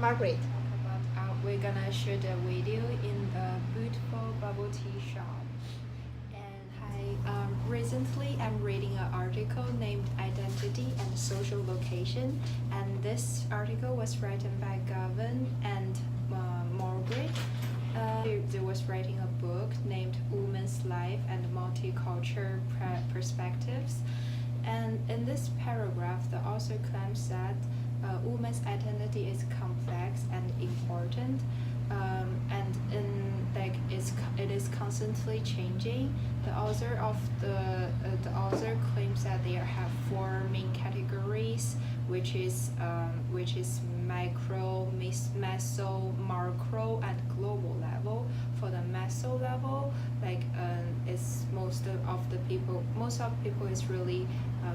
Margaret. We're gonna shoot a video in a beautiful bubble tea shop. And recently I'm reading an article named Identity and Social Location, and this article was written by Gavin and Margaret. They was writing a book named Women's Life and Multicultural Perspectives. And in this paragraph, the author claims that women's identity is complex and important, and it is constantly changing. The author claims that there have four main categories, which is micro, meso, macro, and global level. For the meso level, it's most of people is really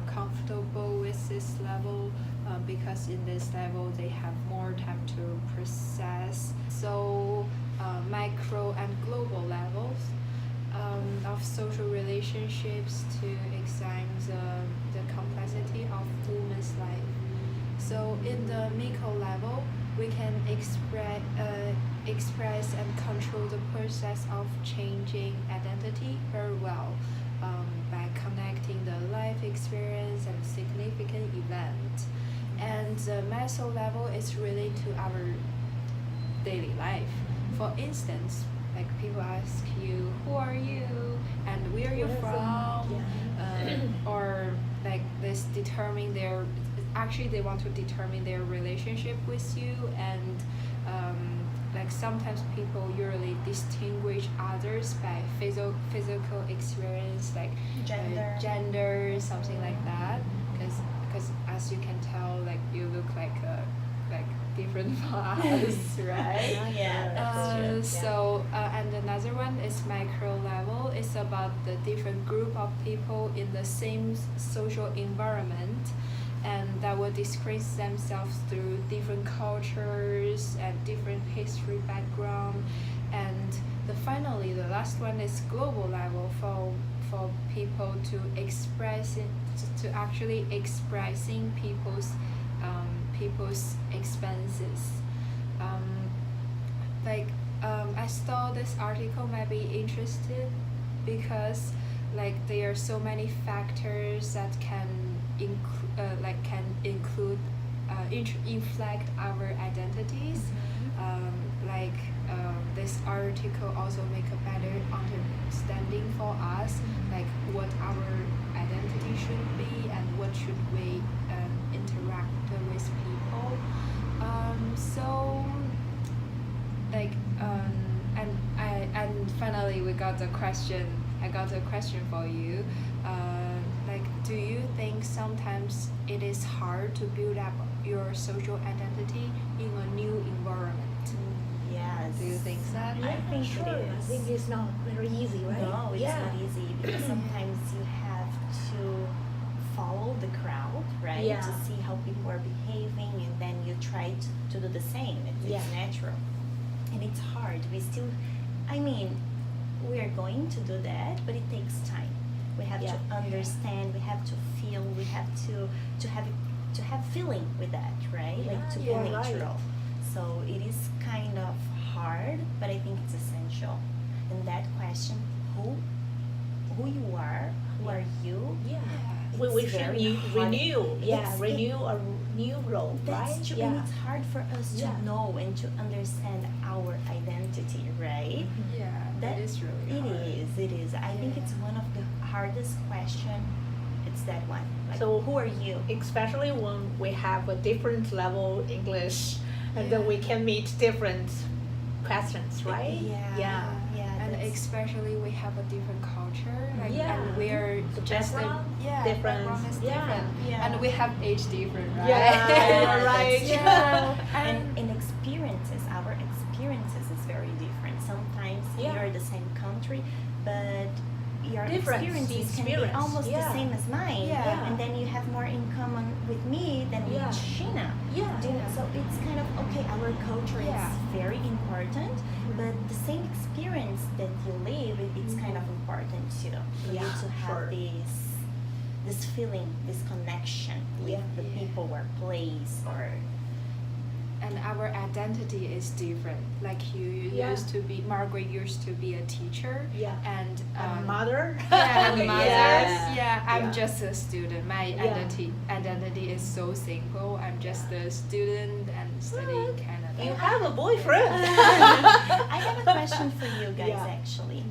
comfortable with this level, because in this level they have more time to process. So micro and global levels of social relationships to examine the complexity of women's life. So in the micro level, we can express and control the process of changing identity very well, by connecting the life experience and significant event. And the meso level is related to our daily life. For instance, like people ask you, who are you and where you're from, or like this determine their they want to determine their relationship with you, and like sometimes people usually distinguish others by physical experience, like gender, something like that, because as you can tell, like you look like different from us, right? So and another one is micro level. It's about the different group of people in the same social environment, and that will describe themselves through different cultures and different history background. And finally, the last one is global level, for people to express it, to actually expressing people's expenses. I thought this article might be interested because there are so many factors that can include inflect our identities. This article also make a better understanding for us, what our identity should be and what should we interact with people. And finally we got a question. I got a question for you. Do you think sometimes it is hard to build up your social identity in a new environment? Yes. Do you think that? I think Sure. it I is. think it's not very easy, right? No, it's not easy because sometimes you have to follow the crowd, right? Yeah. To see how people are behaving, and then you try to do the same. It's natural. And it's hard. We are going to do that, but it takes time. We have to understand, we have to feel, we have to have feeling with that, right? To be natural. So it is kind of hard, but I think it's essential. And that question, who you are, who are you? We should renew a new role, That's right? true, and it's hard for us to know and to understand our identity, right? Yeah, That is really hard. It is. I think it's one of the hardest question. It's that one. So who are you? Especially when we have a different level English, and then we can meet different questions, right? Yeah. And that's- especially we have a different culture, and we're The just background, different. background is different, Yeah. and we have age different, right? You're right. And experiences, our experiences is very different. Sometimes we are the same country, but your Different experiences can be experience. almost the same as mine. Yeah. And then you have more in common with me than with Sheena. So it's kind of okay, our culture is very important, but the same experience that you live, it's kind of important too. For you to have this feeling, this connection with the people or place or And our identity is different. Like you Yeah. used to be, Margaret used to be a teacher. Yeah. And I'm a mother. Yeah, I'm a mother. Yes. Yeah, I'm Yeah. just a student. My Yeah. identity is so simple. I'm just a student and studying Canada. You have a boyfriend. I have a question for you guys Yeah. actually.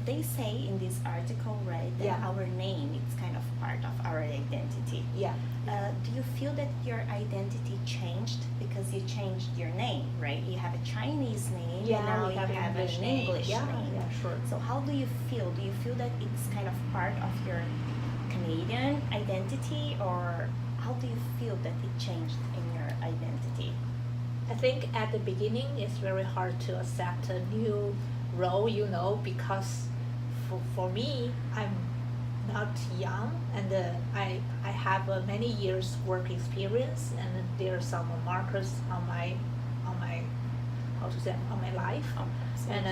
They say in this article, right, that Yeah. our name is kind of part of our identity. Yeah. Do you feel that your identity changed because you changed your name, right? You have a Chinese name and now we you have English an name. English Yeah, name. yeah, sure. So how do you feel? Do you feel that it's kind of part of your Canadian identity, or how do you feel that it changed in your identity? I think at the beginning it's very hard to accept a new role, because for me, I'm not young, and I have many years work experience, and there are some markers on my on my life. And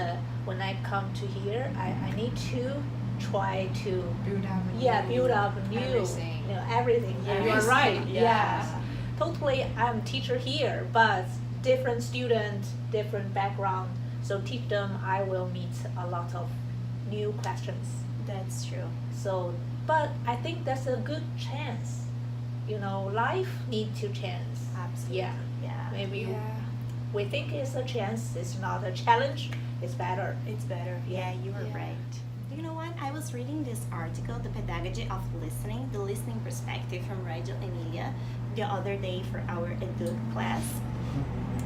when I come to here, I need to try to build up new everything. Everything. Yeah, you are right. Yes. Totally, I'm teacher here, but different student, different background. So teach them, I will meet a lot of new questions. That's true. So, but I think that's a good chance. Life needs to chance. Absolutely. Yeah. Yeah. Maybe Yeah. we think it's a chance. It's not a challenge. It's better. It's better. Yeah, you were Yeah. right. You know what? I was reading this article, The Pedagogy of Listening, the listening perspective from Reggio Emilia, the other day for our Edu class.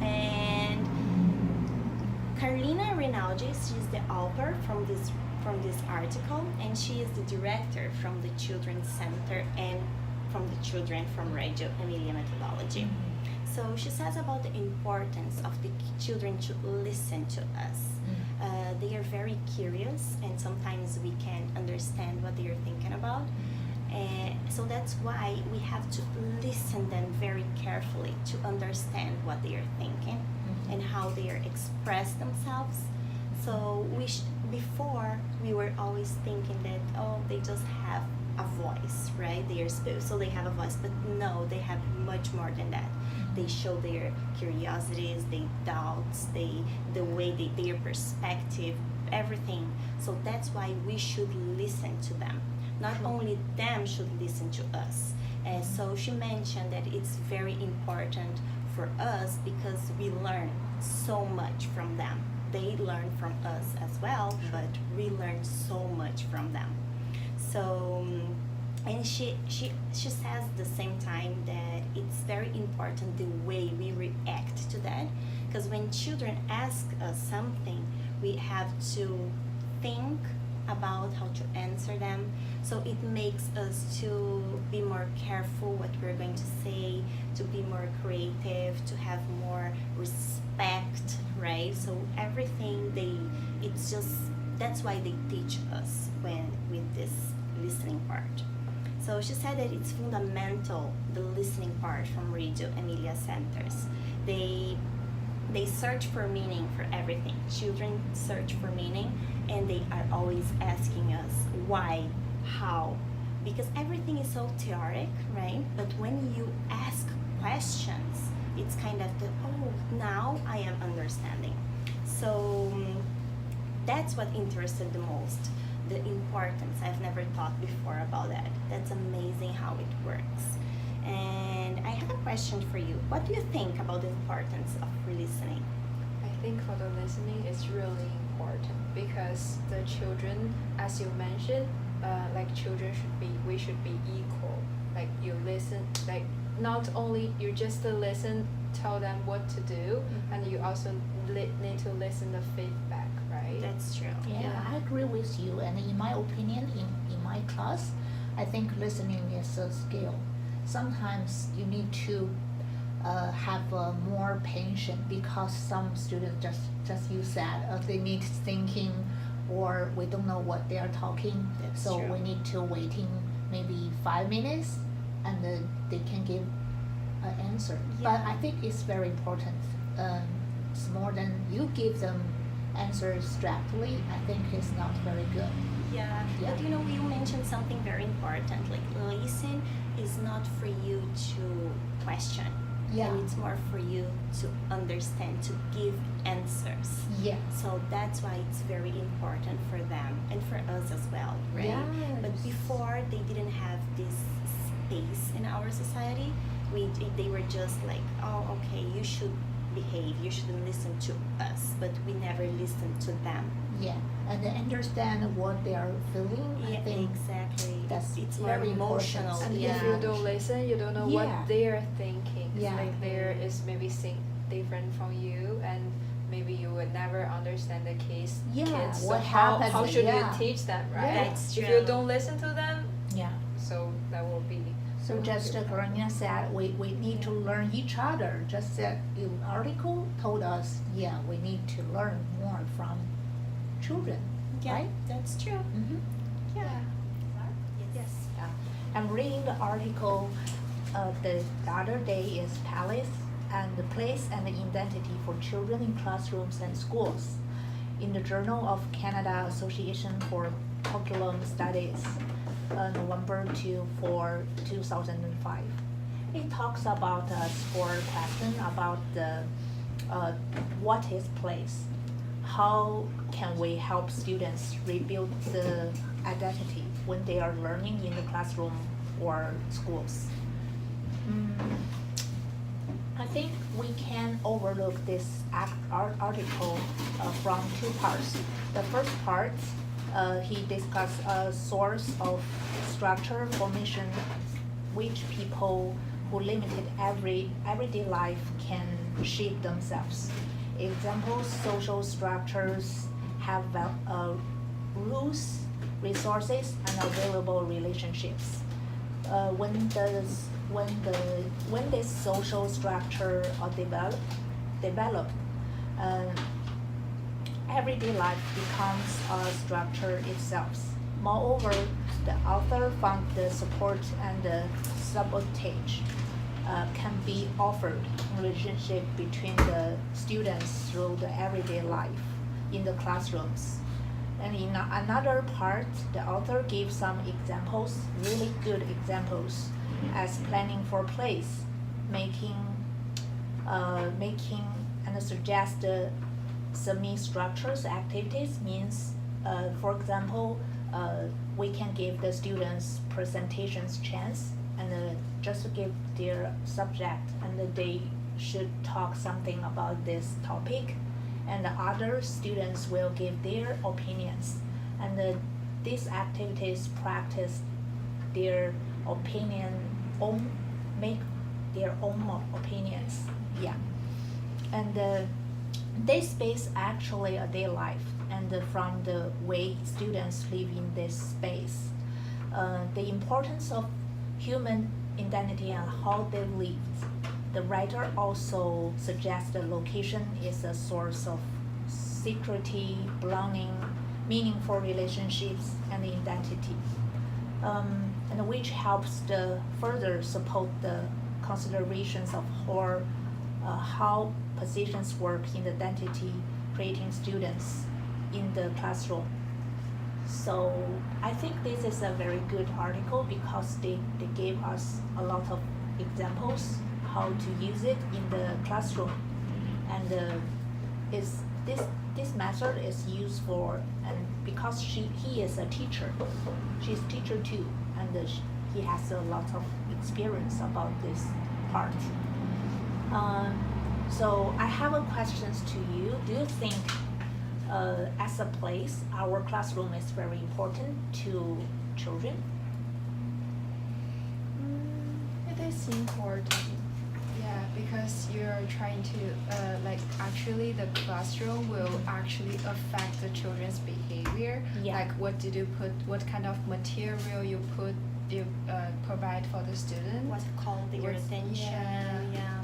And Carolina Rinaldi, she's the author from this article, and she is the director from the Children's Center and from the children from Reggio Emilia Methodology. So she says about the importance of the children to listen to us. They are very curious, and sometimes we can understand what they are thinking about. So that's why we have to listen them very carefully to understand what they are thinking and how they are express themselves. So before we were always thinking that they just have a voice, right? So they have a voice, but no, they have much more than that. They show their curiosities, their doubts, the way their perspective, everything. So that's why we should listen to them. Not only them should listen to us. So she mentioned that it's very important for us because we learn so much from them. They learn from us as well, but we learn so much from them. So, and she says at the same time that it's very important the way we react to that, because when children ask us something, we have to think about how to answer them. So it makes us to be more careful what we're going to say, to be more creative, to have more respect, right? So everything that's why they teach us with this listening part. So she said that it's fundamental, the listening part from Reggio Emilia centers. They search for meaning for everything. Children search for meaning, and they are always asking us why, how, because everything is so theoretic, right? But when you ask questions, it's kind of now I am understanding. So that's what interested the most, the importance. I've never thought before about that. That's amazing how it works. And I have a question for you. What do you think about the importance of listening? I think for the listening it's really important because the children, as you mentioned, we should be equal. Like you listen, like not only you just listen, tell them what to do, and you also need to listen the feedback, right? That's true. Yeah, I agree with you. And in my opinion, in my class, I think listening is a skill. Sometimes you need to have more patience because some students just you said they need thinking, or we don't know what they are talking. That's so true. we need to waiting maybe 5 minutes, and then they can give an answer. But Yeah. I think it's very important. It's more than you give them answers directly. I think it's not very good. Yeah, Yeah. but you mentioned something very important. Like listen is not for you to question, Yeah. And it's more for you to understand, to give answers. Yeah. So that's why it's very important for them and for us as well, right? But Yes. before they didn't have this space in our society. They were just like, oh, okay, you should behave, you shouldn't listen to us, but we never listened to them. Yeah, and they understand what they are feeling. I Yeah, think exactly. that's It's more very emotional. important. And Yeah. if you don't listen, you don't know Yeah. what they are thinking. It's Yeah. like there is maybe different from you, and maybe you would never understand the case. Yeah, Kids. So what how happens, should yeah. you teach them, right? That's If true. you don't listen to them, Yeah. so that will be. So just Karina said, we need to learn each other. Just that the article told us, yeah, we need to learn more from children, Yeah, right? that's true. Mm-hmm. Yeah. Yes. I'm reading the article the other day is Palace and the Place and the Identity for Children in Classrooms and Schools in the Journal of Canada Association for Curriculum Studies, November 2005. It talks about a score question about what is place. How can we help students rebuild the identity when they are learning in the classroom or schools? I think we can overlook this article from two parts. The first part, he discussed a source of structure formation which people who limited everyday life can shape themselves. Examples, social structures have rules, resources, and available relationships. When this social structure are developed, everyday life becomes a structure itself. Moreover, the author found the support and the sabotage can be offered in relationship between the students through the everyday life in the classrooms. And in another part, the author gave some examples, really good examples, as planning for place, making and suggest semi-structures activities means, for example, we can give the students presentations chance and just give their subject and they should talk something about this topic, and the other students will give their opinions, and these activities practice their opinion make their own opinions. Yeah, and they space actually a day life, and from the way students live in this space, the importance of human identity and how they live. The writer also suggests the location is a source of security, belonging, meaningful relationships, and identity, and which helps to further support the considerations of how positions work in identity creating students in the classroom. So I think this is a very good article because they gave us a lot of examples how to use it in the classroom, and this method is used for, and because he is a teacher, she's teacher too, and he has a lot of experience about this part. So I have a questions to you. Do you think as a place our classroom is very important to children? It is important. Yeah, because you're trying to actually the classroom will actually affect the children's behavior. Yeah. Like what kind of material you provide for the student. What called their attention? Yeah.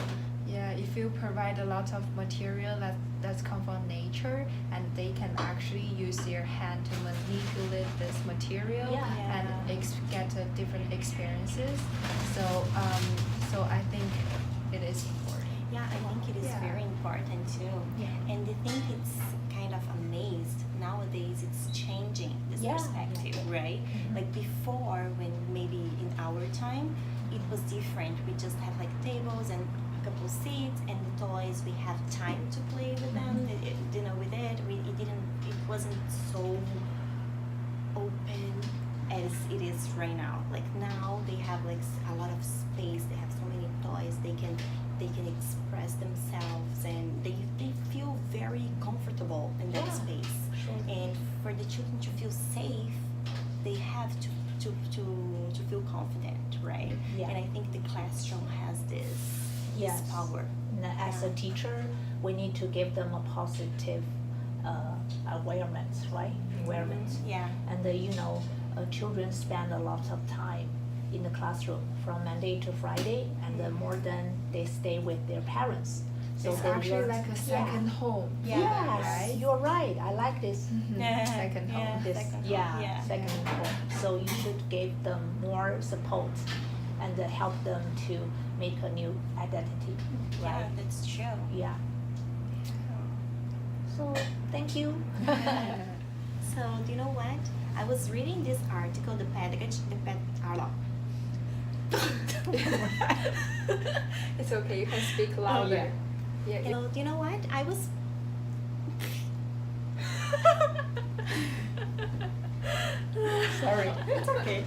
Yeah, if you provide a lot of material that's come from nature, and they can actually use their hand to manipulate this material Yeah. and get different experiences. So I think it is important. Yeah, I think it is Yeah. very important too. Yeah. And I think it's kind of amazed nowadays it's changing this Yeah. perspective, right? Mhm. Like before, when maybe in our time it was different. We just have like tables and couple seats and the toys. We have time to play with them. With it, it wasn't so open as it is right now. Like now they have like a lot of space. They have so many toys. They can express themselves and they feel very comfortable in that Yeah, space. sure. And for the children to feel safe, they have to feel confident, right? Yeah. And I think the classroom has this Yes. power. And as a Yeah. teacher, we need to give them a positive awareness, right? Awareness. Yeah. And children spend a lot of time in the classroom from Monday to Friday, and more than they stay with their parents. So It's they actually learn- like a second home. Yeah. Yes, Right? you're right. I like this. Second home. Yeah. This, second home, yeah, yeah. second home. So you should give them more support and help them to make a new identity, Yeah, right? that's true. Yeah. So thank you. So do you know what? I was reading this article, the pedagogy, It's okay, you can speak louder. Yeah, do you know what? I was. Sorry. It's okay.